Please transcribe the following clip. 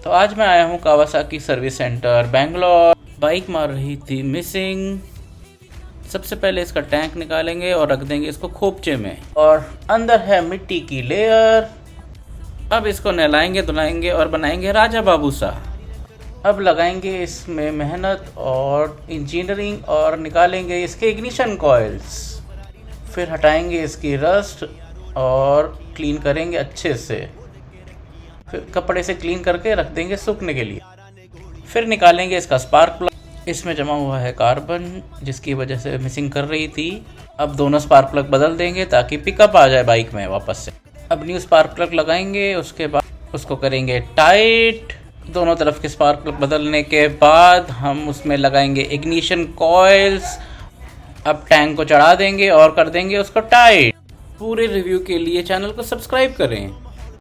तो आज मैं आया हूँ Kawasaki service centre Bangalore. Bike मार रही थी मिसिंग। सबसे पहले इसका टैंक निकालेंगे और रख देंगे इसको खोपचे में, और अंदर है मिट्टी की लेयर। अब इसको नहलाएंगे धुलाएंगे और बनाएंगे राजा बाबू सा। अब लगाएंगे इसमें मेहनत और इंजीनियरिंग और निकालेंगे इसके इग्निशन कॉइल्स। फिर हटाएंगे इसकी रस्ट और क्लीन करेंगे अच्छे से। फिर कपड़े से क्लीन करके रख देंगे सूखने के लिए। फिर निकालेंगे इसका स्पार्क प्लग। इसमें जमा हुआ है कार्बन, जिसकी वजह से मिसिंग कर रही थी। अब दोनों स्पार्क प्लग बदल देंगे ताकि पिकअप आ जाए बाइक में वापस से। अब न्यू स्पार्क प्लग लगाएंगे, उसके बाद उसको करेंगे टाइट। दोनों तरफ के स्पार्क प्लग बदलने के बाद हम उसमें लगाएंगे इग्निशन कॉइल्स। अब टैंक को चढ़ा देंगे और कर देंगे उसको टाइट। पूरे रिव्यू के लिए चैनल को सब्सक्राइब करें।